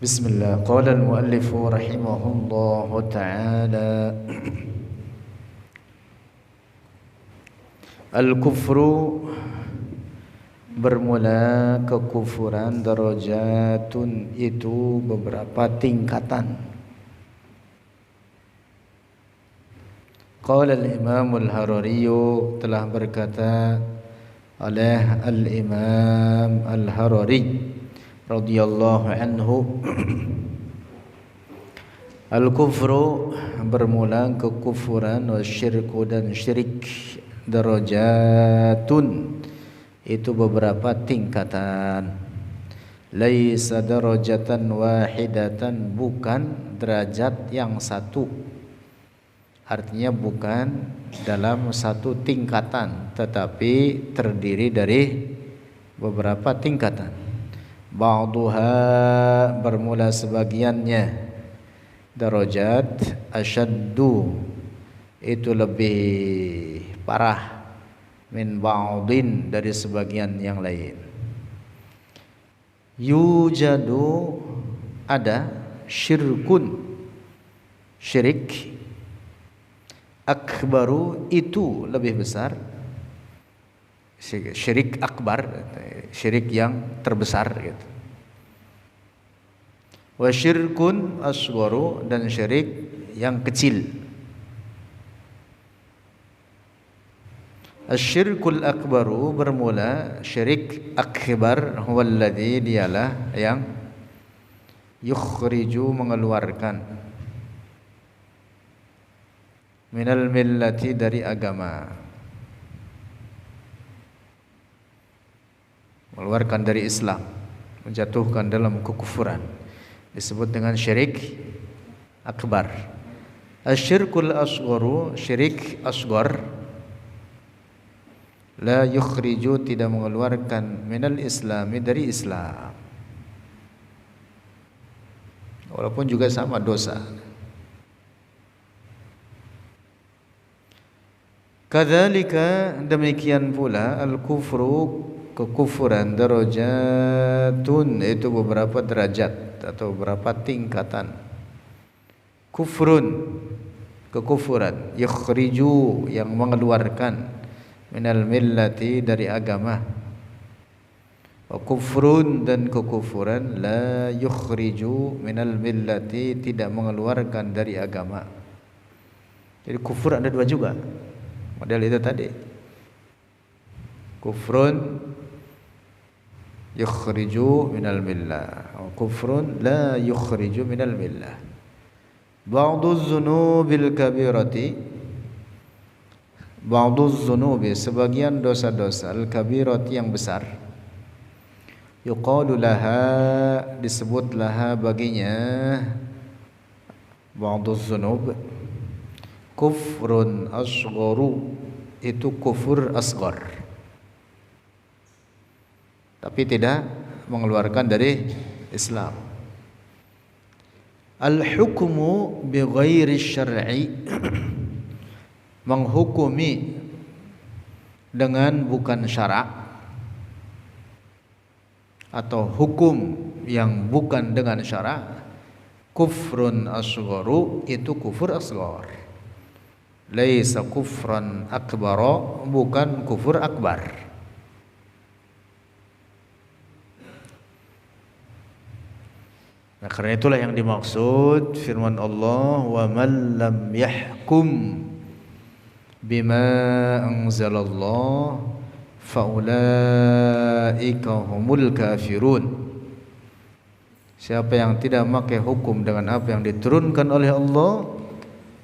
Bismillah. Qala al-muallif rahimahullahu ta'ala. Al-kufru bermula kekufuran, darajatun itu beberapa tingkatan. Qala al-Imam al-Harari, telah berkata oleh al-Imam al-Harari radhiyallahu anhu, al-kufru bermula kekufuran, wasyirku dan syirik, darajatun itu beberapa tingkatan. Laisa darajatan wahidatan, bukan derajat yang satu. Artinya bukan dalam satu tingkatan, tetapi terdiri dari beberapa tingkatan. Ba'duha bermula sebagiannya, darajat asyaddu itu lebih parah, min ba'din dari sebagian yang lain. Yujadu ada, syirkun syirik, akbaru itu lebih besar, syirik akbar, syirik yang terbesar gitu. Wa syirkun asgharu, dan syirik yang kecil. Asyirkul akbaru bermula, syirik akbar, huwallazi dialah yang yukhriju mengeluarkan, minal millati dari agama, mengeluarkan dari Islam, menjatuhkan dalam kekufuran, disebut dengan syirik akbar. Asyirkul asgharu, syirik asghar, la yukhriju tidak mengeluarkan, minal islami dari Islam, walaupun juga sama dosa. Kadzalika demikian pula, al-kufru kekufuran, darajatun itu beberapa derajat atau beberapa tingkatan. Kufrun kekufuran, yukhriju yang mengeluarkan, minal millati dari agama. Wa kufrun dan kekufuran, la yukhriju minal millati tidak mengeluarkan dari agama. Jadi kufur ada dua juga, model itu tadi. Kufrun yukhriju minal millah, wa kufrun la yukhriju minal millah. Ba'du dzunubil kabirati, ba'du dzunubi sebagian dosa-dosa, al-kabirati yang besar, yuqalu laha disebut laha baginya, ba'du dzunub kufrun asgharu itu kufur asghar, tapi tidak mengeluarkan dari Islam. Al-hukmu bi ghairi syar'i, menghukumi dengan bukan syarak, atau hukum yang bukan dengan syarak. Kufrun asgharu itu kufur asghar, laisa kufran akbara, bukan kufur akbar. Nah, karena itulah yang dimaksud firman Allah, wa man lam yahkum bima anzalallah faulaika humul kafirun. Siapa yang tidak memakai hukum dengan apa yang diturunkan oleh Allah,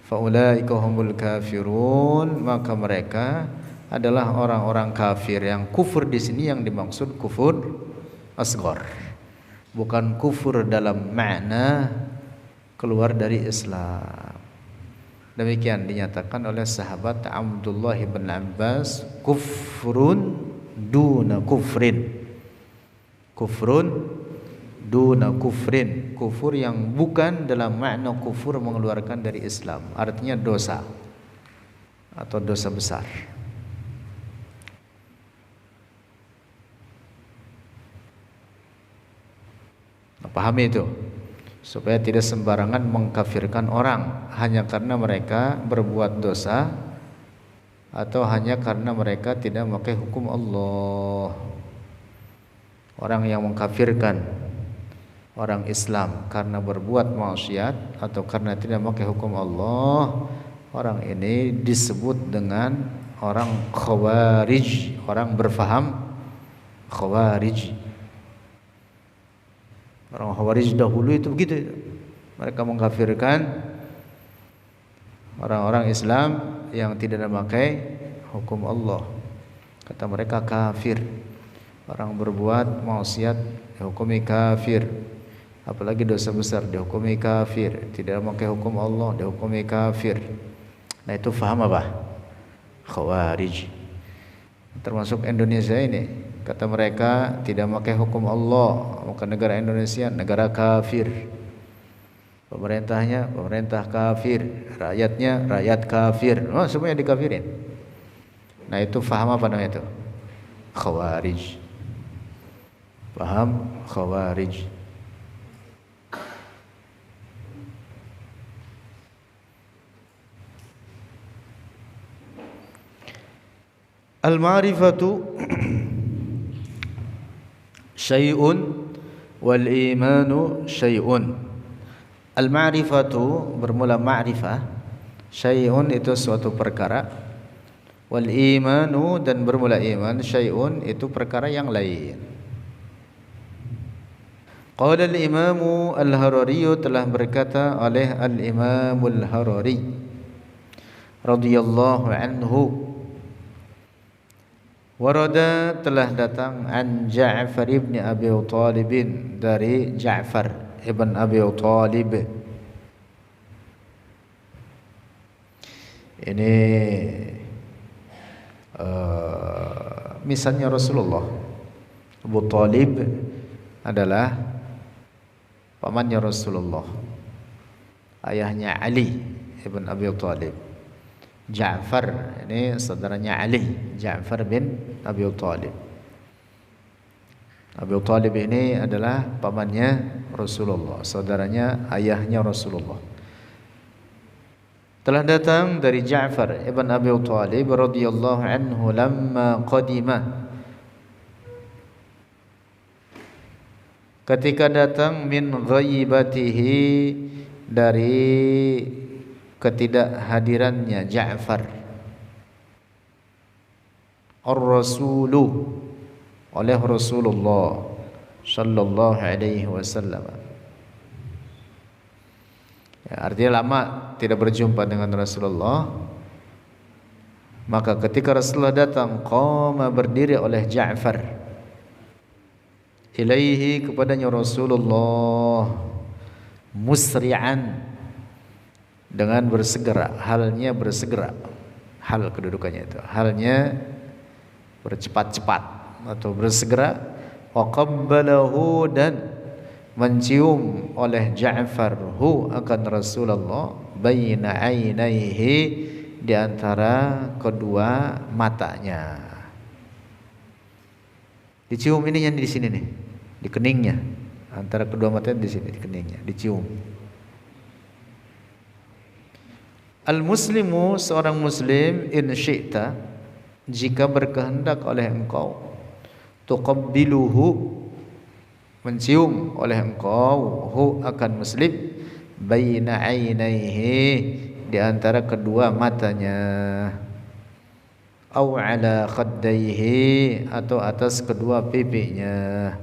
faulaika humul kafirun, maka mereka adalah orang-orang kafir. Yang kufur di sini yang dimaksud kufur asghar, bukan kufur dalam makna keluar dari Islam. Demikian dinyatakan oleh sahabat Abdullah bin Abbas, kufrun duna kufrin, kufrun duna kufrin, kufur yang bukan dalam makna kufur mengeluarkan dari Islam, artinya dosa atau dosa besar. Pahami itu. supaya tidak sembarangan mengkafirkan orang hanya karena mereka berbuat dosa atau hanya karena mereka tidak memakai hukum Allah. Orang yang mengkafirkan orang Islam karena berbuat maksiat atau karena tidak memakai hukum Allah, orang ini disebut dengan orang khawarij, orang berfaham khawarij. Orang khawarij dahulu itu begitu, mereka mengkafirkan orang-orang Islam yang tidak memakai hukum Allah. Kata mereka kafir. Orang berbuat maksiat dihukumi kafir, apalagi dosa besar dihukumi kafir, tidak memakai hukum Allah dihukumi kafir. Nah itu faham apa? Khawarij. Termasuk Indonesia ini, kata mereka tidak memakai hukum Allah, maka negara Indonesia negara kafir. Pemerintahnya pemerintah kafir, rakyatnya rakyat kafir. Oh, semuanya dikafirin. Nah itu faham apa namanya itu? Khawarij. Paham? Khawarij. Al-ma'rifatu syai'un wal imanu syai'un. Al-ma'rifatu bermula ma'rifah, syai'un itu suatu perkara, wal imanu dan bermula iman, syai'un itu perkara yang lain. Qala al-Imam al-Harari, telah berkata oleh al-Imam al-Harari radhiyallahu anhu, warada telah datang an Ja'far ibn Abi Thalib, dari Ja'far ibn Abi Thalib. Ini misalnya Rasulullah. Abu Thalib adalah pamannya Rasulullah, ayahnya Ali ibn Abi Thalib. Ja'far ini saudaranya Ali, Ja'far bin Abi Thalib. Abi Thalib ini adalah pamannya Rasulullah, saudaranya ayahnya Rasulullah. Telah datang dari Ja'far ibn Abi Thalib radhiyallahu anhu lamma qadima, ketika datang, min ghaibatihi, dari ketidakhadirannya Ja'far, ar-rasulu, oleh Rasulullah sallallahu alaihi wasallam. Ya, artinya lama tidak berjumpa dengan Rasulullah. Maka ketika Rasulullah datang, qama, berdiri oleh Ja'far, ilaihi, kepadanya Rasulullah, musri'an, dengan bersegera, halnya bersegera, hal kedudukannya itu, halnya bercepat-cepat atau bersegera. Wa qabbalahu, dan mencium oleh Ja'far hu, akan Rasulullah, baina ainaihi, di antara kedua matanya. Dicium ininya di sini nih, di keningnya, antara kedua matanya di sini, di keningnya, dicium. Al-muslimu, seorang muslim, in syi'ta, jika berkehendak oleh engkau, tuqabbiluhu, mencium oleh engkau, hu, akan muslim, baina ainaihi, di antara kedua matanya, au ala khaddaihi, atau atas kedua pipinya,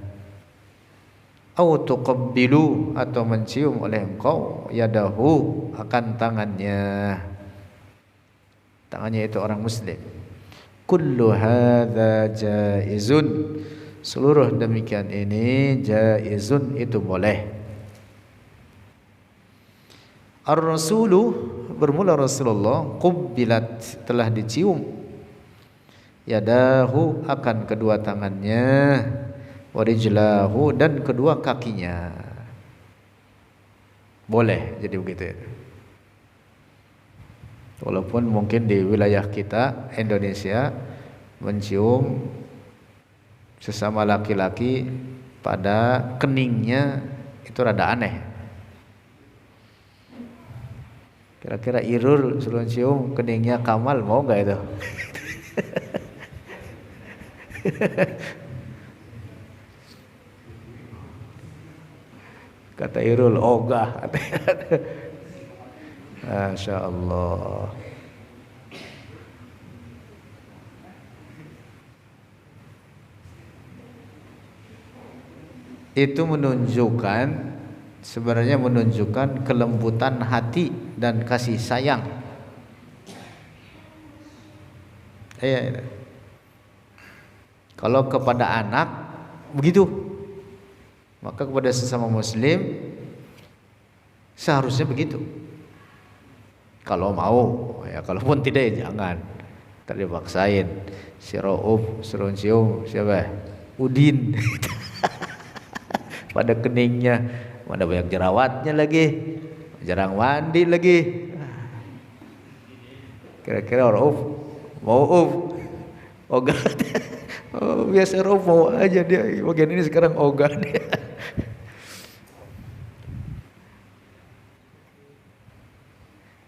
au tuqabbilu, atau mencium oleh engkau, yadahu, akan tangannya, tangannya itu orang muslim. Kullu hadza jaizun, seluruh demikian ini jaizun, itu boleh. Ar-rasulu, bermula Rasulullah, qubbilat, telah dicium, yadahu, akan kedua tangannya, warijlahu, dan kedua kakinya. Boleh jadi begitu ya. Walaupun mungkin di wilayah kita Indonesia mencium sesama laki-laki pada keningnya itu rada aneh. Kira-kira Irul suruh cium keningnya Kamal mau nggak itu? Kata Irul, ogah. Masya Allah. Itu sebenarnya menunjukkan kelembutan hati dan kasih sayang. Iya. Kalau kepada anak begitu, maka kepada sesama muslim seharusnya begitu. Kalau mau, ya kalaupun tidak ya jangan. Tadi paksain. Si Rauf suruh cium siapa? Udin. Pada keningnya, mana banyak jerawatnya lagi, jarang mandi lagi. Kira-kira Rauf mau ogah. Oh, biasa Rauf mau aja dia. Bagian ini sekarang ogah dia.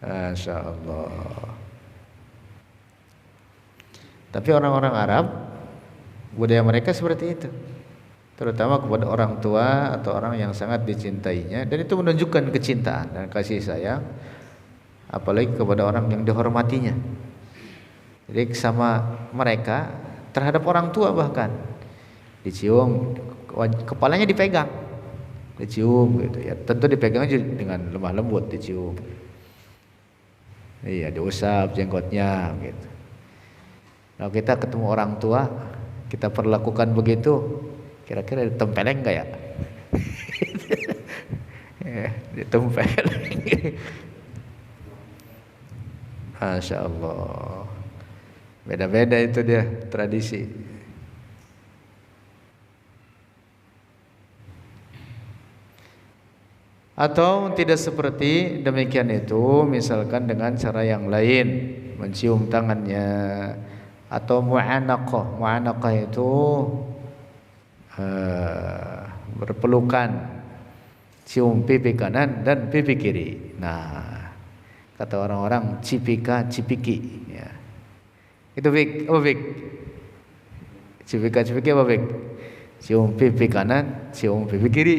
Masya Allah. Tapi orang-orang Arab, budaya mereka seperti itu, terutama kepada orang tua atau orang yang sangat dicintainya, dan itu menunjukkan kecintaan dan kasih sayang, apalagi kepada orang yang dihormatinya. Jadi sama mereka terhadap orang tua bahkan dicium, kepalanya dipegang, dicium gitu ya. Tentu dipegang aja dengan lemah lembut, dicium. Iya, diusap jenggotnya gitu. Kalau kita ketemu orang tua, kita perlakukan begitu, kira-kira ditempeleng enggak ya? Ditempeleng. Masya Allah. Beda-beda itu dia tradisi. Atau tidak seperti demikian itu, misalkan dengan cara yang lain, mencium tangannya, atau mu'anaqah. Mu'anaqah itu berpelukan, cium pipi kanan dan pipi kiri. Nah, kata orang-orang cipika cipiki ya. Itu Bik, apa Bik? Cipika cipiki apa Bik? Cium pipi kanan, cium pipi kiri.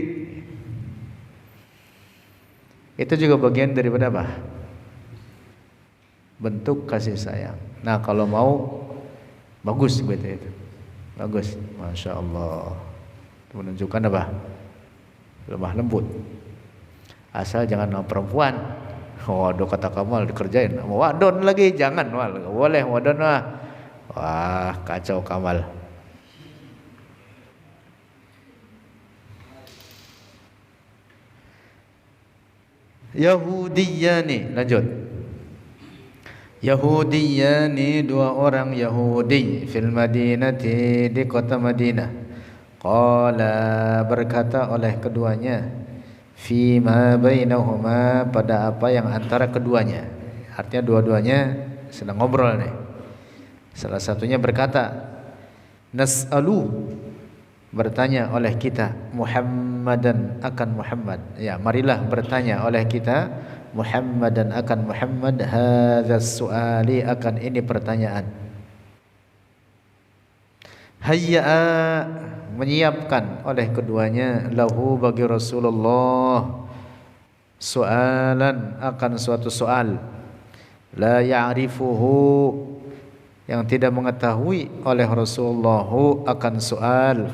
Itu juga bagian daripada apa? Bentuk kasih sayang. Nah, kalau mau bagus gitu itu. Bagus, Masya Allah. Itu menunjukkan apa? Lemah lembut. Asal jangan sama perempuan. Waduh, kata Kamal dikerjain. Wadon lagi, jangan. Wah, boleh wadon mah. Wah, kacau Kamal. Yahudiyani, lanjut. Yahudiyani, dua orang Yahudi fil Madinati, di kota Madinah. Qala, berkata oleh keduanya, fima bainahuma, pada apa yang antara keduanya. Artinya dua-duanya sedang ngobrol nih. Salah satunya berkata, nas'alu, bertanya oleh kita, Muhammadan akan Muhammad. Ya, marilah bertanya oleh kita Muhammadan akan Muhammad, hadzal su'ali, akan ini pertanyaan. Hayya'a, menyiapkan oleh keduanya, lahu, bagi Rasulullah, soalan, akan suatu soal, la ya'rifuhu, yang tidak mengetahui oleh Rasulullah akan soal,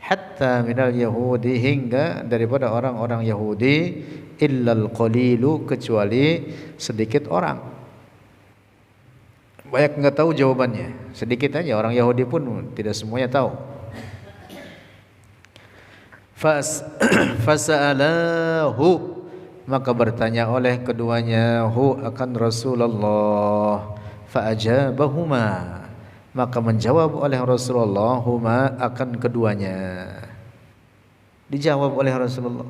hatta minal Yahudi, hingga daripada orang-orang Yahudi, illal qalilu, kecuali sedikit orang. Banyak enggak tahu jawabannya, sedikit aja. Orang Yahudi pun tidak semuanya tahu. Fasa'alahu, maka bertanya oleh keduanya hu, akan Rasulullah. Fa'ajabahuma, maka menjawab oleh Rasulullah huma, akan keduanya. Dijawab oleh Rasulullah.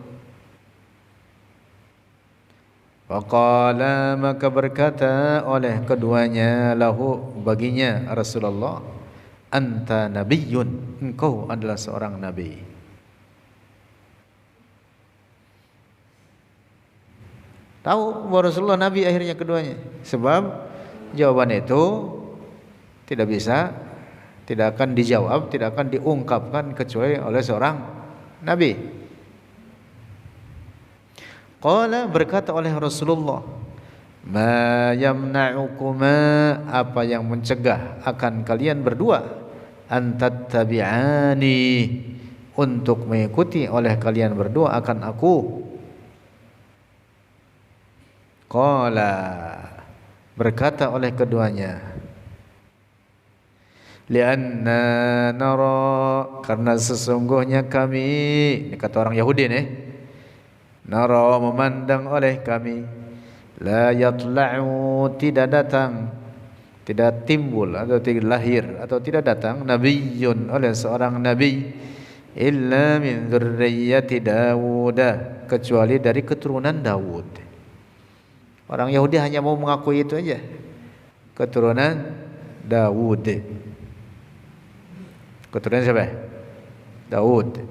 Waqala, maka berkata oleh keduanya, lahu, baginya Rasulullah, anta nabiyyun, engkau adalah seorang nabi. Tahu bahwa Rasulullah Nabi akhirnya keduanya. Sebab jawaban itu tidak akan dijawab, tidak akan diungkapkan kecuali oleh seorang Nabi. Qala, berkata oleh Rasulullah, ma yamna'ukuma, apa yang mencegah akan kalian berdua, antattabi'ani, untuk mengikuti oleh kalian berdua akan aku. Qala, berkata oleh keduanya, lianna nara, karena sesungguhnya kami, ini kata orang Yahudi nih, nara, memandang oleh kami, la yatla'u, tidak datang, tidak timbul atau tidak lahir atau tidak datang, nabiyyun, oleh seorang nabi, illa min dzurriyyati Daud, kecuali dari keturunan Daud. Orang Yahudi hanya mau mengakui itu aja, keturunan Daud. Keturunan siapa? Daud.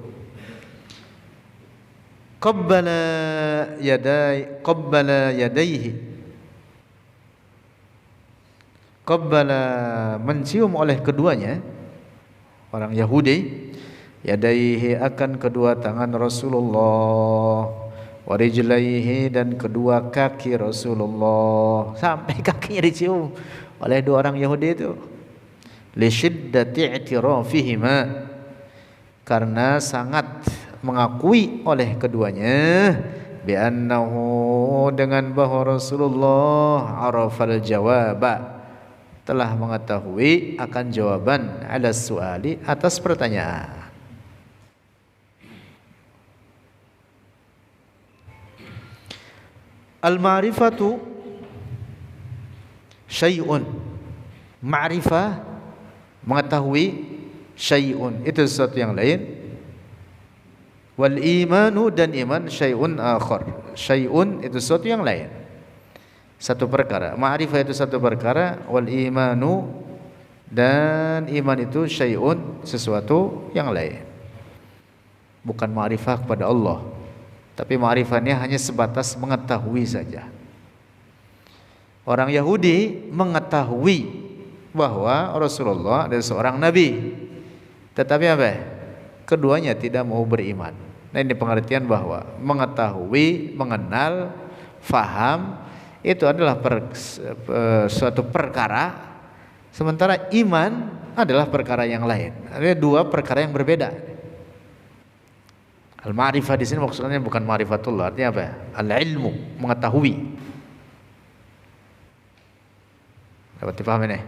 Qabbala yadayhi, qabbala, mencium oleh keduanya, orang Yahudi, yadayhi, akan kedua tangan Rasulullah, warijlaihi, dan kedua kaki Rasulullah, sampai kakinya dicium oleh dua orang Yahudi itu. Li syiddati i'tirafihima, karena sangat mengakui oleh keduanya, bi annahu, dengan bahwa Rasulullah arafal jawaba, telah mengetahui akan jawaban, ala suali, atas pertanyaan. Al-ma'rifatu syai'un, ma'rifah, mengetahui, syai'un, itu sesuatu yang lain. Wal imanu, dan iman, syai'un akhar, syai'un itu sesuatu yang lain, satu perkara. Ma'rifah itu satu perkara, wal imanu, dan iman itu syai'un, sesuatu yang lain. Bukan ma'rifah kepada Allah, tapi ma'rifahnya hanya sebatas mengetahui saja. Orang Yahudi mengetahui bahwa Rasulullah adalah seorang nabi, tetapi apa? Keduanya tidak mau beriman. Nah, ini pengertian bahwa mengetahui, mengenal, faham, itu adalah suatu perkara, sementara iman adalah perkara yang lain. Ada dua perkara yang berbeda. Al-ma'rifah di sini maksudnya bukan ma'rifatullah, artinya apa? Al-ilmu, mengetahui. Dapat dipahami nih?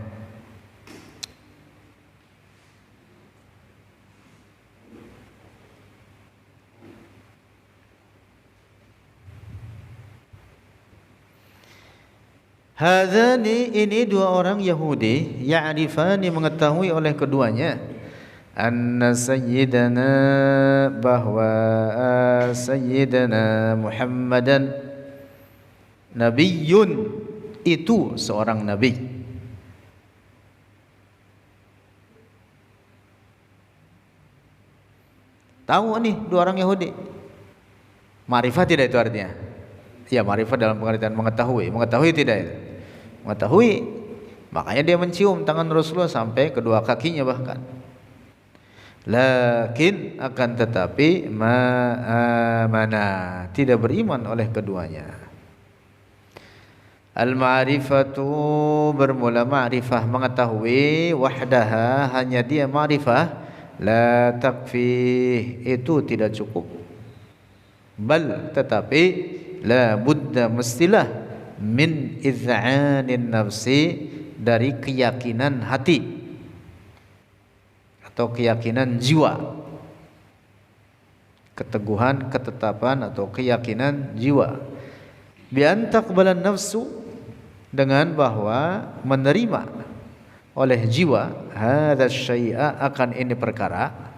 Hadzani, ini dua orang Yahudi, ya'rifani, mengetahui oleh keduanya, anna sayyidana, bahwa sayyidana Muhammadan, nabiyyun, itu seorang nabi. Tahu nih dua orang Yahudi. Ma'rifah tidak itu artinya? Ya, ma'rifah dalam pengertian mengetahui. Mengetahui tidak itu? Mengetahui, makanya dia mencium tangan Rasulullah sampai kedua kakinya bahkan. Lakin, akan tetapi, ma'amana, tidak beriman oleh keduanya. Al-ma'rifatu, bermula ma'rifah, mengetahui, wahdaha, hanya dia ma'rifah, la takfi, itu tidak cukup. Bal, tetapi, la budda, mestilah, min iz'anin nafsi, dari keyakinan hati atau keyakinan jiwa, keteguhan, ketetapan atau keyakinan jiwa. Bi an taqbalan nafsu, dengan bahwa menerima oleh jiwa, hadzal syai'a, akan ini perkara,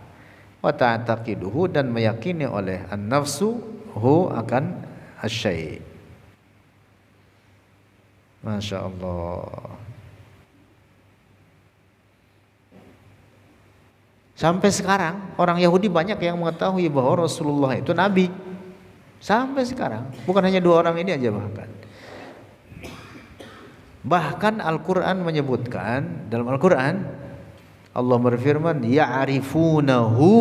wa ta'taqiduhu, dan meyakini oleh an-nafsu hu, akan asy-syai'. Masya Allah. Sampai sekarang orang Yahudi banyak yang mengetahui bahwa Rasulullah itu nabi, Sampai sekarang, bukan hanya 2 orang ini aja bahkan. Bahkan Al-Qur'an menyebutkan, dalam Al-Qur'an Allah berfirman, ya'rifunahu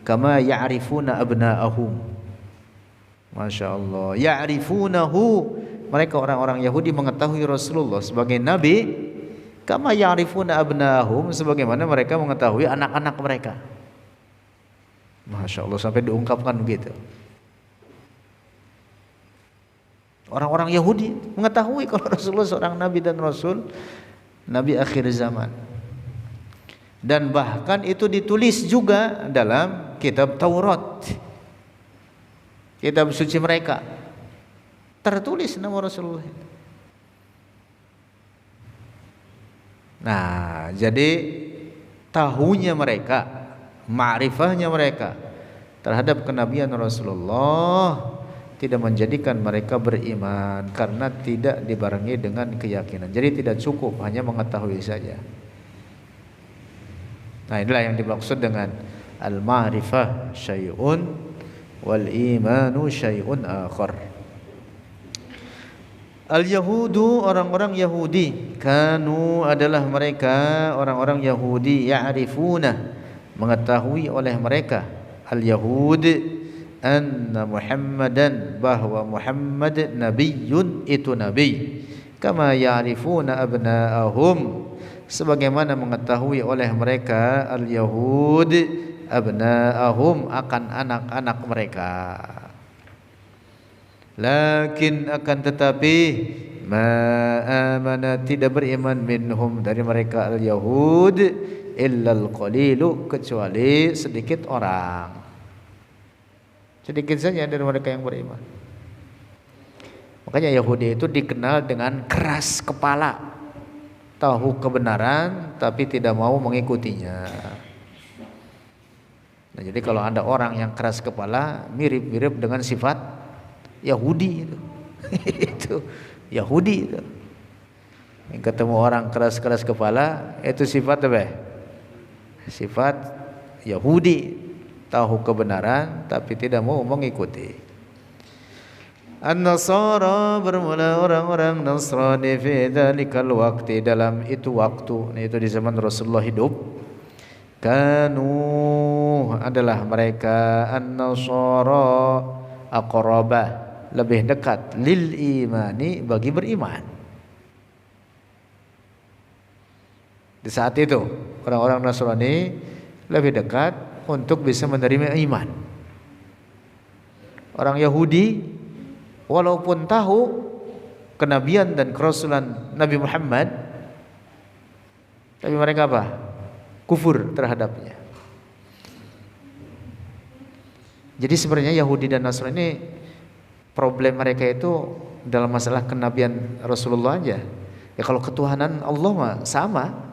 kama ya'rifuna abna'ahum. Masya Allah, ya'rifunahu, mereka orang-orang Yahudi mengetahui Rasulullah sebagai nabi, kama ya'rifuna abna'ahum, sebagaimana mereka mengetahui anak-anak mereka. Masya Allah, sampai diungkapkan begitu. Orang-orang Yahudi mengetahui kalau Rasulullah seorang nabi dan rasul, nabi akhir zaman. Dan bahkan itu ditulis juga dalam kitab Taurat, kitab suci mereka, tertulis nama Rasulullah. Nah, jadi tahunya mereka, ma'rifahnya mereka terhadap kenabian Rasulullah tidak menjadikan mereka beriman, karena tidak dibarengi dengan keyakinan. Jadi tidak cukup hanya mengetahui saja. Nah, inilah yang dimaksud dengan al-ma'rifah syai'un wal imanu syai'un akhar. Al-Yahudu, orang-orang Yahudi, kanu adalah mereka orang-orang Yahudi, ya'rifuna, mengetahui oleh mereka, al-Yahud, anna Muhammadan, bahwa Muhammad nabiyyun, itu nabi, kama ya'rifuna abna'ahum, sebagaimana mengetahui oleh mereka al-Yahud abna'ahum, akan anak-anak mereka. Lakin, akan tetapi, ma amana, tidak beriman, minhum, dari mereka al-Yahud, illal qalilu, kecuali sedikit orang. Sedikit saja dari mereka yang beriman. Makanya Yahudi itu dikenal dengan keras kepala, tahu kebenaran tapi tidak mau mengikutinya. Nah, jadi kalau ada orang yang keras kepala, mirip-mirip dengan sifat Yahudi itu. Itu Yahudi itu. Yang ketemu orang keras-keras kepala, itu sifat apa? Sifat Yahudi, tahu kebenaran tapi tidak mau mengikuti. An-Nasara, bermula orang-orang Nasrani, fi dzalikal waqti, dalam itu waktu, itu di zaman Rasulullah hidup, kanu, adalah mereka, An-Nasara aqraba, lebih dekat, lil imani, bagi beriman. Di saat itu orang-orang Nasrani lebih dekat untuk bisa menerima iman. Orang Yahudi walaupun tahu kenabian dan kerasulan Nabi Muhammad, tapi mereka apa? Kufur terhadapnya. Jadi sebenarnya Yahudi dan Nasrani, problem mereka itu dalam masalah kenabian Rasulullah aja. Ya kalau ketuhanan Allah mah sama.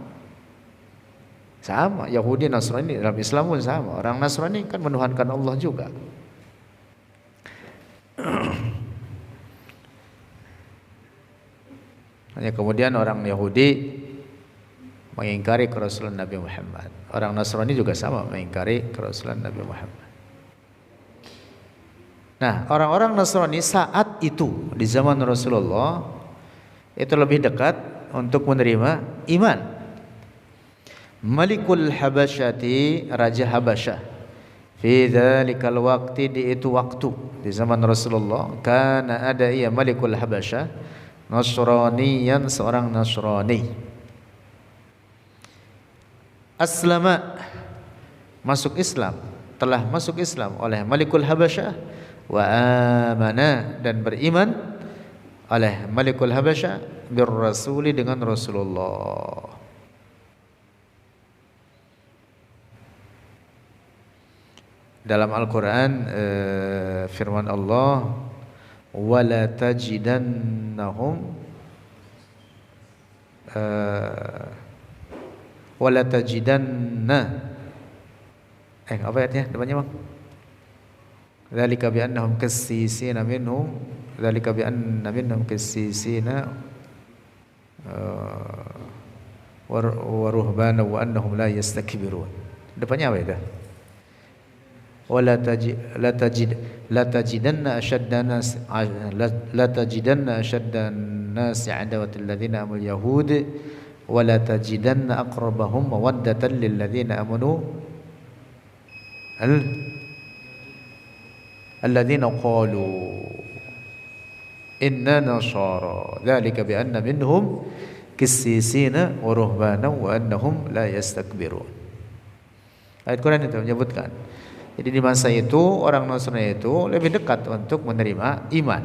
Sama, Yahudi, Nasrani dalam Islam pun sama. Orang Nasrani kan menuhankan Allah juga. Hanya kemudian orang Yahudi mengingkari kerasulan Nabi Muhammad. Orang Nasrani juga sama, mengingkari kerasulan Nabi Muhammad. Nah, orang-orang Nasrani saat itu di zaman Rasulullah itu lebih dekat untuk menerima iman. Malikul Habasyati, Raja Habasyah, fi dzalikal waqti, di itu waktu, di zaman Rasulullah, kana ada ia Malikul Habasyah, Nasraniyan, seorang Nasrani. Aslama, masuk Islam, telah masuk Islam oleh Malikul Habasyah, wa amana, dan beriman oleh Malikul Habasyah bir Rasuli, dengan Rasulullah. Dalam Al-Quran firman Allah, wala tajidannahum wala tajidanna, apa ayatnya depannya Bang? Dzalika bi annahum kassisina minhum, dzalika bi anna minhum kassisina wa ruhbana wa annahum la yastakbirun. Depannya apa itu? wala tajidanna ashaddan nas la tajidanna ashaddan nas adawatan ladzina amul yahud wala tajidanna aqrabahum mawaddatan lil ladzina amanu alladzina qalu inna nasara dzalika bi anna minhum qissisina wa ruhbana wa annahum la yastakbirun. Ayat Quran itu menyebutkan. Jadi di masa itu orang Nasrani itu lebih dekat untuk menerima iman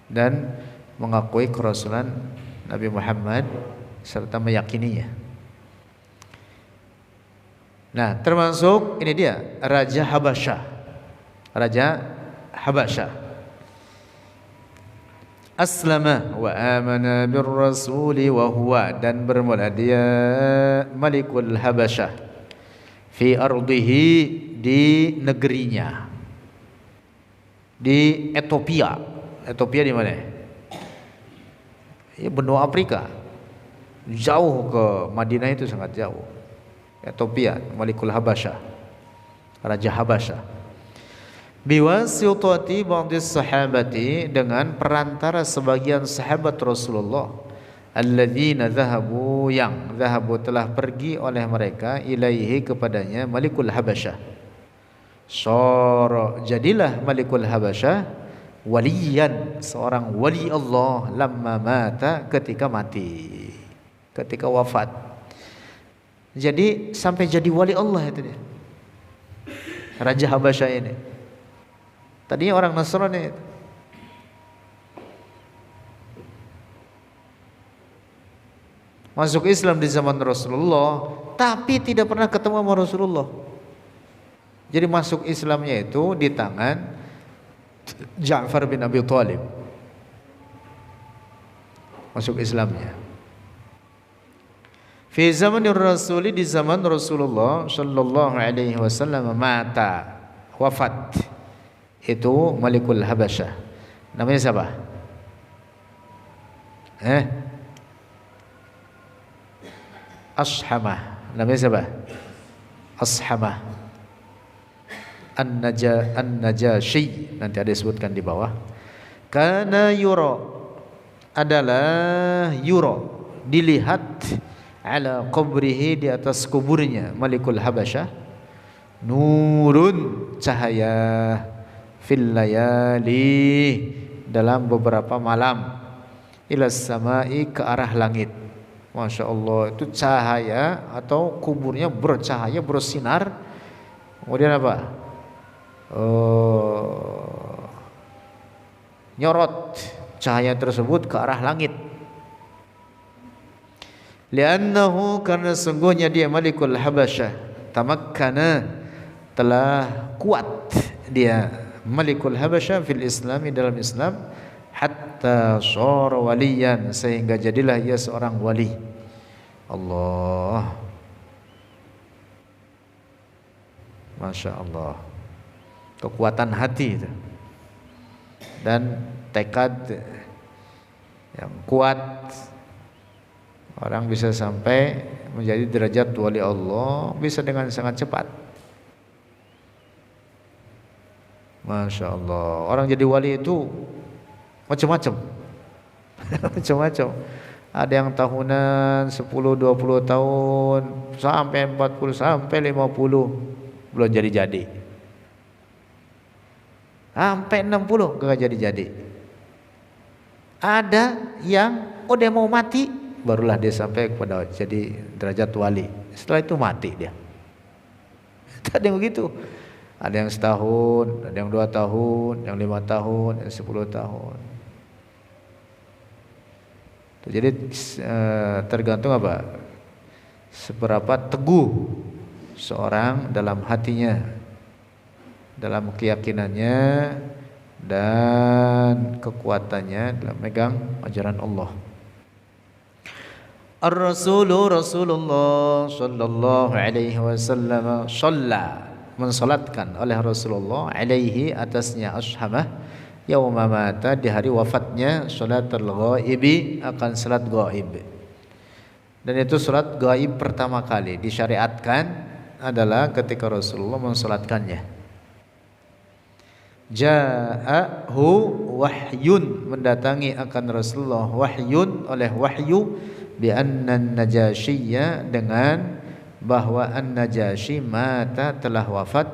dan mengakui kerasulan Nabi Muhammad serta meyakininya. Nah, termasuk ini dia Raja Habasyah. Raja Habasyah. Aslama wa amana bir rasuli wa huwa, dan bermula dia Malikul Habasyah fi ardihi, di negerinya, di Ethiopia. Ethiopia di mana? Ya, benua Afrika. Jauh ke Madinah itu sangat jauh. Ethiopia, Malikul Habasyah, Raja Habasyah. Biwasitati ba'dis sahabati, dengan perantara sebagian sahabat Rasulullah, alladzina zahabu, yang zahabu telah pergi oleh mereka, ilaihi kepadanya, Malikul Habasyah. Sara, jadilah Malikul Habasyah waliyan, seorang wali Allah, lamma mata, ketika mati, ketika wafat. Jadi sampai jadi wali Allah itu dia, Raja Habasyah ini. Tadinya orang Nasrani. Masuk Islam di zaman Rasulullah, tapi tidak pernah ketemu sama Rasulullah. Jadi masuk Islamnya itu di tangan Ja'far bin Abi Thalib. Masuk Islamnya. Fi zamanir Rasuli, di zaman Rasulullah sallallahu alaihi wasallam, mata, wafat. Itu Malikul Habasyah. Namanya siapa? Ashamah. Namanya siapa? Ashamah An-Najashi. Nanti ada disebutkan di bawah. Kana yura, adalah yura, dilihat, ala qabrihi, di atas kuburnya Malikul Habasyah, nurun, cahaya, fil layali, dalam beberapa malam, ilas samai, ke arah langit. Masya Allah, itu cahaya atau kuburnya bercahaya, bersinar. Kemudian apa? Nyorot cahaya tersebut ke arah langit. Li'annahu, karena sungguhnya dia Malikul Habasyah, tamakkana, telah kuat dia Malikul Habasyah fil Islami, dalam Islam, hatta shara waliyan, sehingga jadilah ia seorang wali Allah. Masya Allah, kekuatan hati itu dan tekad yang kuat, orang bisa sampai menjadi derajat wali Allah bisa dengan sangat cepat. Masya Allah, orang jadi wali itu macam-macam. Macam-macam. Ada yang tahunan 10-20 tahun sampai 40 sampai 50 belum jadi-jadi. Sampai 60 gak jadi-jadi. Ada yang udah mau mati barulah dia sampai kepada jadi derajat wali. Setelah itu mati dia. Ada yang begitu. Ada yang setahun, ada yang 2 tahun, yang 5 tahun, yang 10 tahun. Jadi tergantung apa? Seberapa teguh seorang dalam hatinya, dalam keyakinannya dan kekuatannya dalam megang ajaran Allah. Rasulullah sallallahu alaihi wasallam shalla, mensalatkan oleh Rasulullah alaihi, atasnya, Ashamah, yauma mata, di hari wafatnya, salatul ghaibi, akan salat gaib. Dan itu salat gaib pertama kali disyariatkan adalah ketika Rasulullah mensolatkannya. Ja'ahu wahyun, mendatangi akan Rasulullah wahyun, oleh wahyu, bi anna Najasyiyya, dengan bahwa An-Najasyi mata, telah wafat.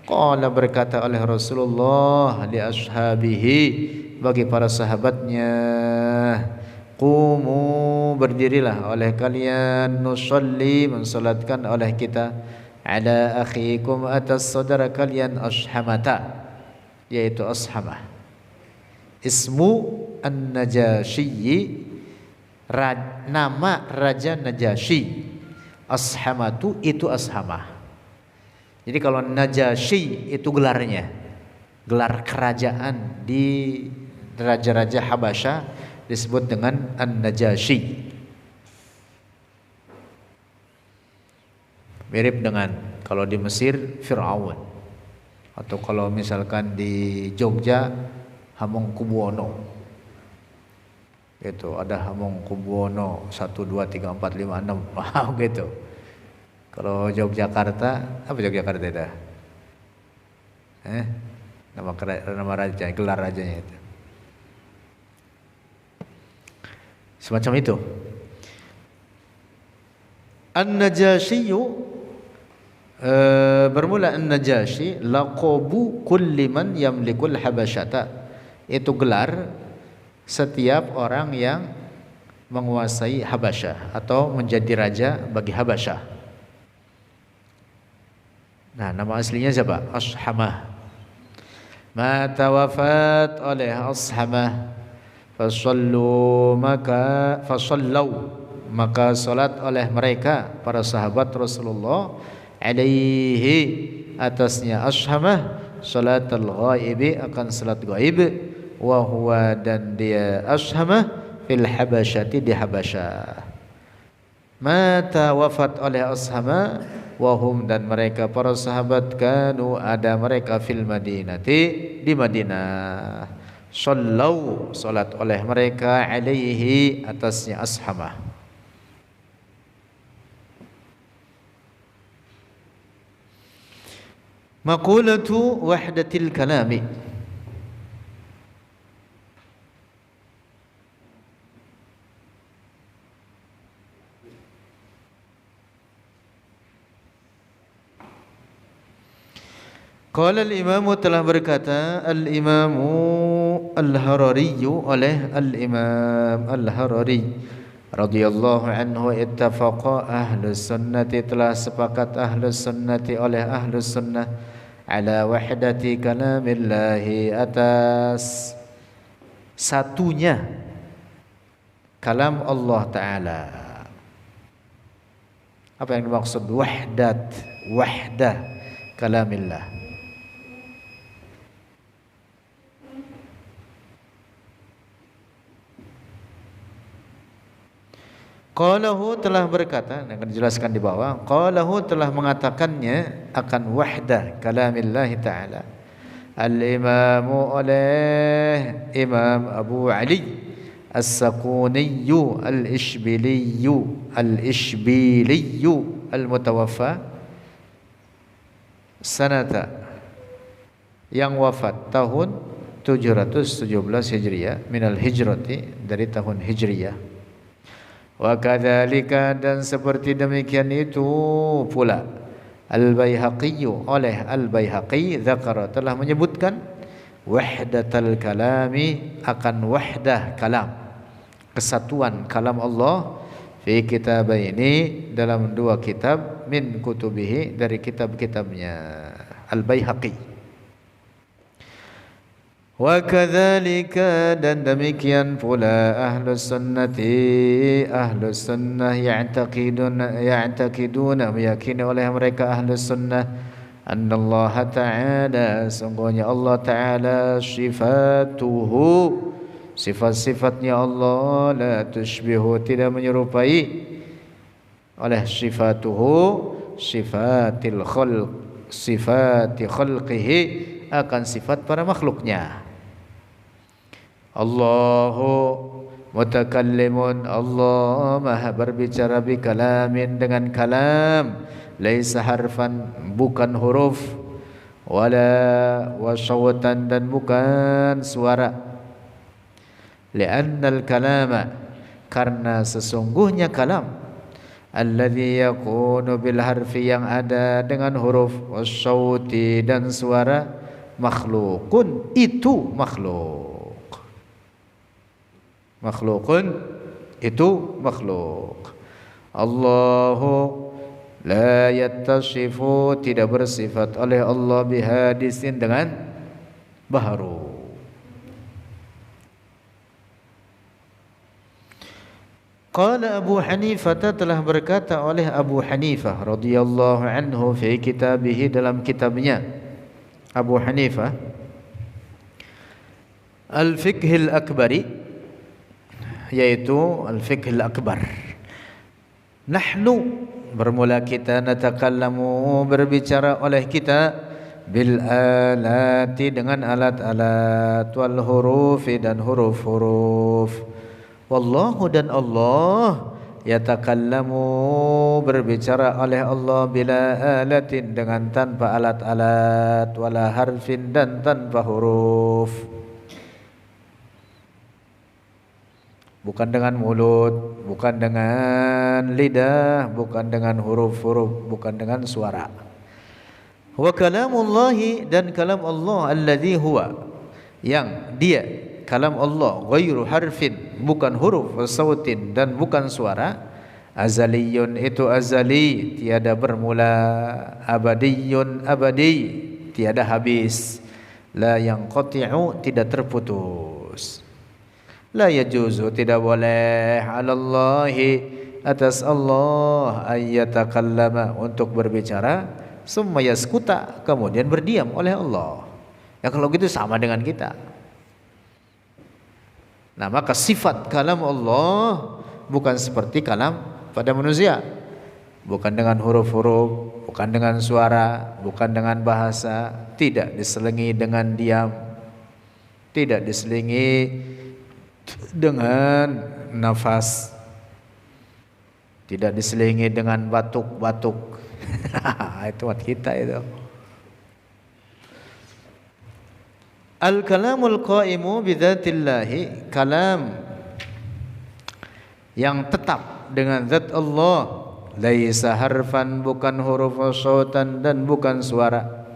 Qala, berkata oleh Rasulullah li ashabihi, bagi para sahabatnya, qumu, berdirilah oleh kalian, nusalli, mensalatkan oleh kita, ala akhikum, atas saudara kalian, Ashamata, yaitu Ashamah. Ismu An-Najasyi, nama Raja Najasyi. Ashamatu itu Ashamah. Jadi kalau Najasyi itu gelarnya, gelar kerajaan di raja-raja Habasyah disebut dengan An-Najasyi. Mirip dengan kalau di Mesir Fir'aun, atau kalau misalkan di Jogja Hamengkubuwono. Itu ada Hamengkubuwono 1 2 3 4 5 6 gitu. Kalau Yogyakarta, apa Yogyakarta itu? Nama raja, gelar rajanya itu. Semacam itu. An-Najasyi, bermula An-Najasyi, laqabu kulli man yamlikul habasyata. Itu gelar setiap orang yang menguasai Habasyah atau menjadi raja bagi Habasyah. Nah, nama aslinya siapa? Ashamah. Mata, wafat oleh Ashamah. Fasallu, maka salat oleh mereka, para sahabat Rasulullah, alaihi, atasnya Ashamah, salatul ghaibi, akan salat ghaib, wa huwa, dan dia Ashamah, fil Habasyati, di Habasyah. Mata, wafat oleh Ashamah, wahum, dan mereka para sahabat, kanu, ada mereka, fil Madinati, di Madinah. Sallau, salat oleh mereka, alaihi, atasnya Ashamah. Maqulatu wahdatil kalami. Qala al-imamu, telah berkata al-imamu al-Harari, oleh al-imam al-Harari radhiyallahu anhu, ittafaqa ahlus sunnati, telah sepakat ahlus sunnati, oleh ahlus sunnah, ala wahdati kalamillahi, atas satunya kalam Allah Ta'ala. Apa yang dimaksud wahdah kalamillah? Qalahu, telah berkata, akan dijelaskan di bawah. Qalahu, telah mengatakannya akan wahdah kalamillahi ta'ala al-imamu, oleh Imam Abu Ali As-Sakuniyu Al-Ishbiliyu Al-Mutawaffa sanata, yang wafat tahun 717 Hijriah, minal hijrati, dari tahun Hijriah. Wa kadzalika, dan seperti demikian itu pula, Al-Baihaqi, oleh Al-Baihaqi, dzakara, telah menyebutkan wahdatal kalami, akan wahdah kalam, kesatuan kalam Allah, fi kitabaini, dalam dua kitab, min kutubihi, dari kitab-kitabnya Al-Baihaqi. Wa kadzalika, dan demikian pula, ahlus sunnati, ahlus sunnah, ya'taqiduna, meyakini oleh mereka ahlus sunnah, annallaha ta'ala, sungguhnya Allah Ta'ala, sifatuhu, sifat-sifatnya Allah, la tushbihu, tidak menyerupai, oleh sifatuhu, sifatil khalq, sifati khalqihi, akan sifat para makhluknya. Allahu mutakallimun, Allah maha berbicara, bi kalamin, dengan kalam, laisa harfan, bukan huruf, wala wasawtan, dan bukan suara. Li'annal kalama, karena sesungguhnya kalam, alladhi yakunu bil harfi, yang ada dengan huruf, wasawti, dan suara, makhlukun, itu makhluk. Makhlukun, itu makhluk. Allahu la yattasifu, tidak bersifat oleh Allah, bihadisin, dengan baharu. Qala Abu Hanifah, telah berkata oleh Abu Hanifah radhiyallahu anhu fi kitabihi, dalam kitabnya Abu Hanifah Al-Fiqhil Akbari, yaitu Al-Fiqhil Akbar. Nahnu, bermula kita, natakallamu, berbicara oleh kita, bil alati, dengan alat-alat, wal hurufi, dan huruf-huruf. Wallahu, dan Allah, yatakallamu, berbicara oleh Allah, bila alatin, dengan tanpa alat-alat, wala harfin, dan tanpa huruf. Bukan dengan mulut, bukan dengan lidah, bukan dengan huruf-huruf, bukan dengan suara. Wa kalamullahi, dan kalam Allah, alladhi huwa, yang dia, kalam Allah, ghairu harfin, bukan huruf, sautin, dan bukan suara, azaliyun, itu azali, tiada bermula, abadiyun, abadi, tiada habis, la yanqati'u, tidak terputus. La yajuzu, tidak boleh, 'alallahi, atas Allah, ayyatakallama, untuk berbicara, summa yaskuta, kemudian berdiam oleh Allah. Ya kalau gitu sama dengan kita. Nah, maka sifat kalam Allah bukan seperti kalam pada manusia. Bukan dengan huruf-huruf, bukan dengan suara, bukan dengan bahasa, tidak diselingi dengan diam, tidak diselingi dengan nafas, tidak diselingi dengan batuk-batuk. Itu buat kita itu. Al-kalamul qaimu bidzatillahi, kalam yang tetap dengan zat Allah, laisa harfan, bukan huruf, sautan, dan bukan suara,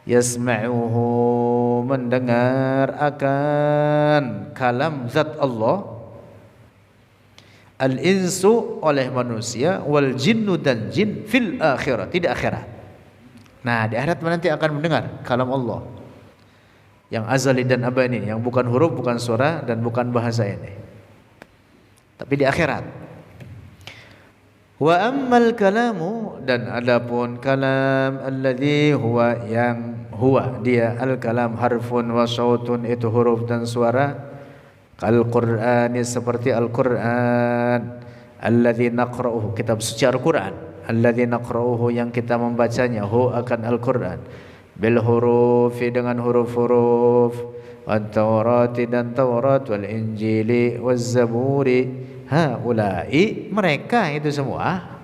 yasma'uhu, mendengar akan kalam zat Allah, al-insu, oleh manusia, wal jinnu, dan jin, fil akhirat, tidak akhirat. Nah, di akhirat nanti akan mendengar kalam Allah yang azali dan abadi, yang bukan huruf, bukan suara, dan bukan bahasa ini, tapi di akhirat. Wa ammal kalamu, dan adapun kalam, alladhi huwa, yang huwa, dia, al-kalam, harfun wa sautun, itu huruf dan suara, kal Qur'ani, seperti Al-Qur'an, alladhi naqra'uhu, kitab suci Al-Qur'an, alladhi naqra'uhu, yang kita membacanya, hu, akan Al-Qur'an, bil hurufi, dengan huruf-huruf, wat Taurati, dan Taurat, wal Injili, waz Zaburi, haulai, mereka itu semua,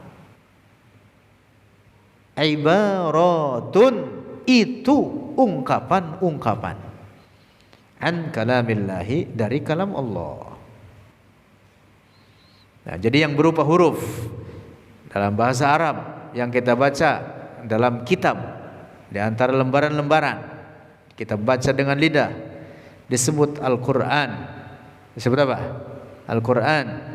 ibaratun, itu ungkapan-ungkapan, an kalamillahi, dari kalam Allah. Nah, jadi yang berupa huruf dalam bahasa Arab yang kita baca dalam kitab, di antara lembaran-lembaran kita baca dengan lidah, disebut Al-Quran. Disebut apa? Al-Quran.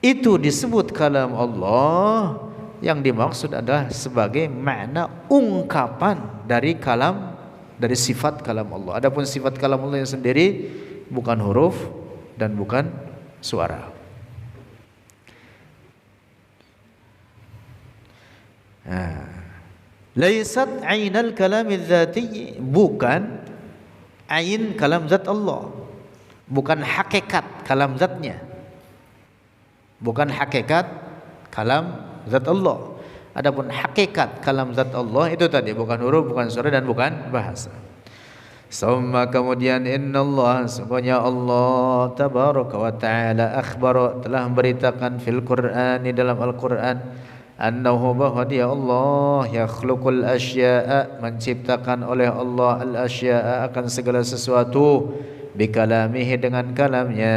Itu disebut kalam Allah, yang dimaksud adalah sebagai makna ungkapan dari kalam, dari sifat kalam Allah. Adapun sifat kalam Allah yang sendiri bukan huruf dan bukan suara. Laisat ainal kalamil dzati, bukan ain kalam zat Allah, bukan hakikat kalam zatnya, bukan hakikat kalam zat Allah. Adapun hakikat kalam zat Allah itu tadi bukan huruf, bukan suara, dan bukan bahasa. Summa, kemudian, innallaha, sesungguhnya Allah tabaraka wa ta'ala, akhbara, telah memberitakan, fil Qur'ani, dalam Al-Qur'an, annahu bahwa dia Allah yakhluqul asya'a menciptakan oleh Allah al asya'a akan segala sesuatu bikalamihi dengan kalamnya.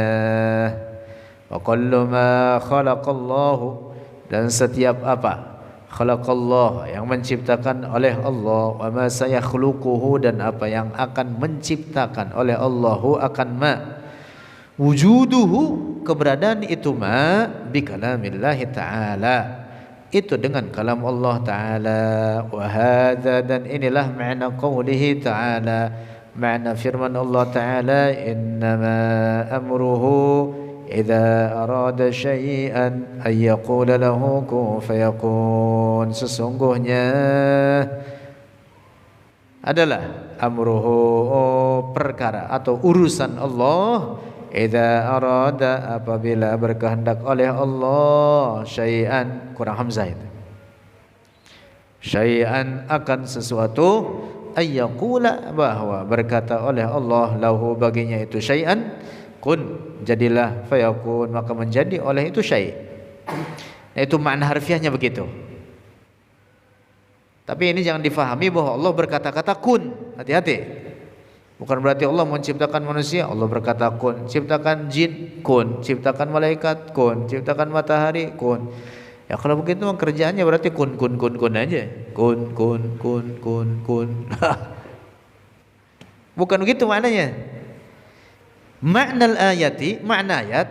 Wa kullu ma khalaqallahu dan setiap apa khalaqallah yang menciptakan oleh Allah, wa ma sayakhluquhu dan apa yang akan menciptakan oleh Allahu akan ma wujuduhu keberadaan itu ma bikalamillahi ta'ala itu dengan kalam Allah Ta'ala. Wa hadza dan inilah makna qaulihi ta'ala makna firman Allah Ta'ala innama amruhu idza arada syai'an ay yaqula lahu kun fayakun sesungguhnya adalah amruhu perkara atau urusan Allah idza arada apabila berkehendak oleh Allah syai'an kurang hamzah itu syai'an akan sesuatu ayyaqula bahwa berkata oleh Allah lahu baginya itu syai'an kun jadilah fayakun maka menjadi oleh itu syai'. Nah, itu makna harfiahnya begitu. Tapi ini jangan difahami bahwa Allah berkata-kata kun. Hati-hati. Bukan berarti Allah menciptakan manusia Allah berkata kun, ciptakan jin kun, ciptakan malaikat kun, ciptakan matahari kun. Ya kalau begitu kerjaannya berarti kun aja. Kun. Bukan begitu maknanya. Makna ayati, makna ayat.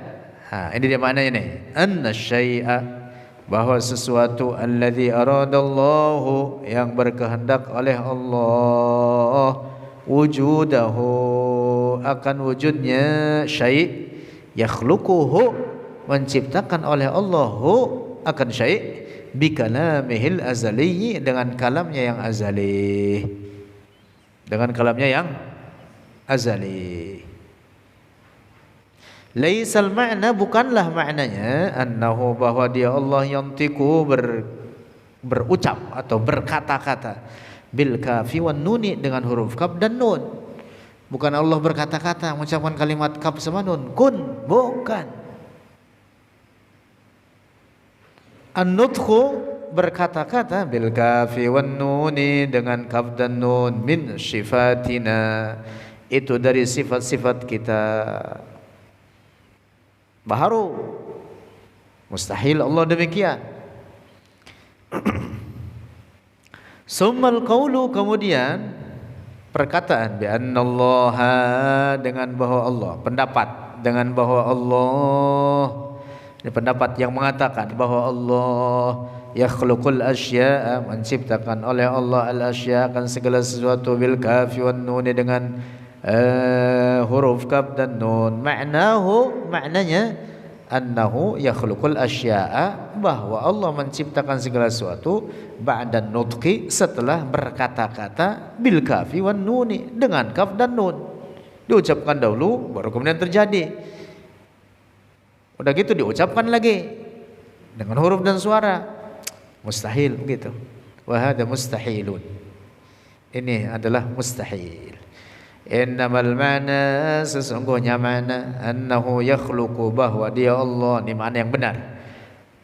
Ini dia maknanya nih. Anna syai'a bahwa sesuatu alladzi aradallahu yang berkehendak oleh Allah wujudahu akan wujudnya syai' yakhluquhu menciptakan oleh Allahu akan syai' bikalamihil azali dengan kalamnya yang azali laisal ma'na bukanlah maknanya annahu bahwa dia Allah yantiku berucap atau berkata-kata bil kafi wan nuni dengan huruf kaf dan nun. Bukan Allah berkata-kata mengucapkan kalimat kaf sama nun kun, bukan. An-nutqu berkata-kata bil kafi wan nuni dengan kaf dan nun min sifatina itu dari sifat-sifat kita. Baharu mustahil Allah demikian. Summal qawlu kemudian perkataan bi annallaha dengan bahwa Allah pendapat dengan bahwa Allah ini pendapat yang mengatakan bahwa Allah yakhluqul asya'a menciptakan oleh Allah al asya' akan segala sesuatu bil kafi wan nun dengan huruf kaf dan nun maknanya annahu yakhluqul asya'a bahwa Allah menciptakan segala sesuatu ba'da nutqi setelah berkata-kata bil kafi wan nuni dengan kaf dan nun diucapkan dahulu baru kemudian terjadi udah gitu diucapkan lagi dengan huruf dan suara mustahil begitu wa hadza mustahilun ini adalah mustahil. Innamal ma'na sesungguhnya ma'na annahu yakhluqu bahwa dia Allah ini makna yang benar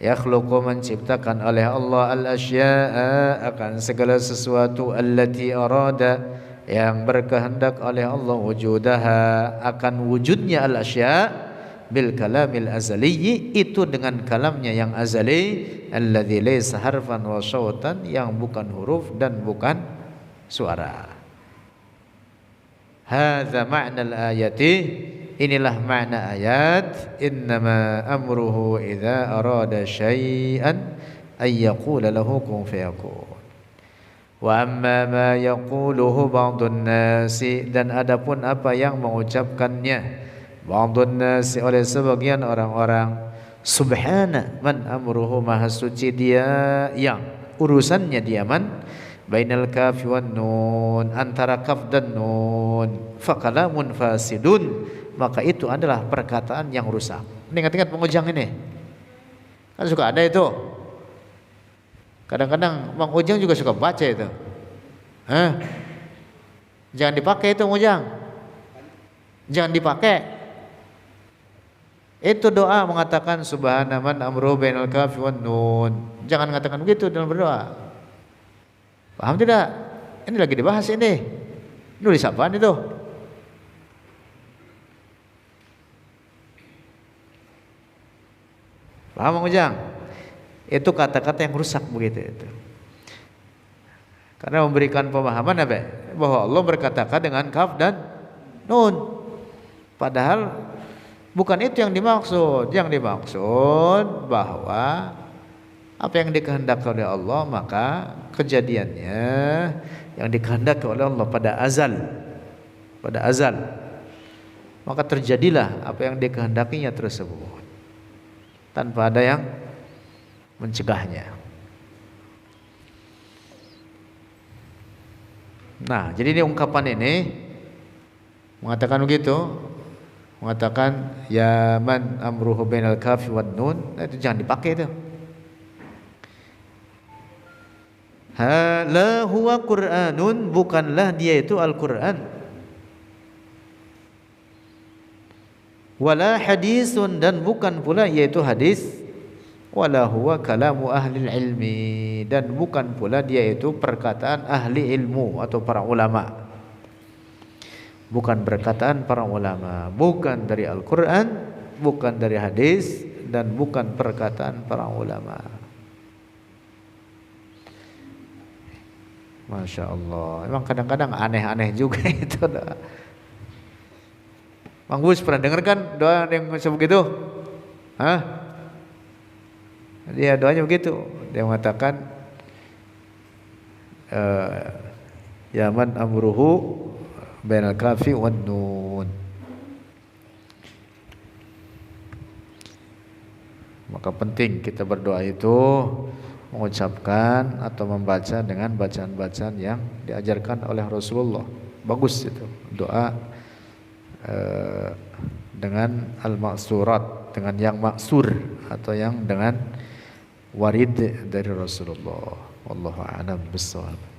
yakhluqu menciptakan oleh Allah al asya'a akan segala sesuatu allati arada yang berkehendak oleh Allah wujudaha akan wujudnya al asya' bil kalamil azali itu dengan kalamnya yang azali alladzi laysa harfan wa syautan yang bukan huruf dan bukan suara. Hadza ma'na al-ayati inilah makna ayat innama amruhu idza arada syai'an ay yaqula lahu kun fayakun wa amma ma yaquluhu ba'dun nasi dan adapun apa yang mengucapkannya ba'dun nasi oleh sebagian orang-orang subhana man amruhu maha suci dia yang urusannya dia man bainal kafi wan nun antara kaf dan nun fakalamun fasidun maka itu adalah perkataan yang rusak. Ini ingat-ingat Mang Ujang ini kan suka ada itu kadang-kadang Mang Ujang juga suka baca itu jangan dipakai itu Mang Ujang jangan dipakai Itu doa mengatakan subhana man amruhu bainal kafi wan nun. Jangan mengatakan begitu dalam berdoa. Paham tidak? Ini lagi dibahas ini. Nulis apaan itu? Paham Mang Ujang? Itu kata-kata yang rusak begitu itu. Karena memberikan pemahaman apa? Bahwa Allah berkata-kata dengan kaf dan nun. Padahal bukan itu yang dimaksud. Yang dimaksud bahwa apa yang dikehendaki oleh Allah maka kejadiannya yang dikehendaki oleh Allah pada azal. Pada azal. Maka terjadilah apa yang dikehendakinya tersebut. Tanpa ada yang mencegahnya. Nah, jadi ini ungkapan ini mengatakan begitu, mengatakan ya man amruhu bainal kafi wan nun, itu jangan dipakai itu. La huwa Qur'anun, bukanlah dia itu Al-Qur'an. Wala hadisun, dan bukan pula yaitu hadis. Wala huwa kalamu ahli ilmi, dan bukan pula dia itu perkataan ahli ilmu atau para ulama. Bukan perkataan para ulama, bukan dari Al-Quran, bukan dari hadis, dan bukan perkataan para ulama. Masya Allah, emang kadang-kadang aneh-aneh juga itu. Mang Bus pernah dengar kan doa yang sebegitu? Hah? Dia doanya begitu. Dia mengatakan ya man amruhu bainal kafi wan nun. Maka penting kita berdoa itu mengucapkan atau membaca dengan bacaan-bacaan yang diajarkan oleh Rasulullah. Bagus itu doa dengan al-ma'surat, dengan yang maksur atau yang dengan warid dari Rasulullah. Wallahu a'lam bissawab.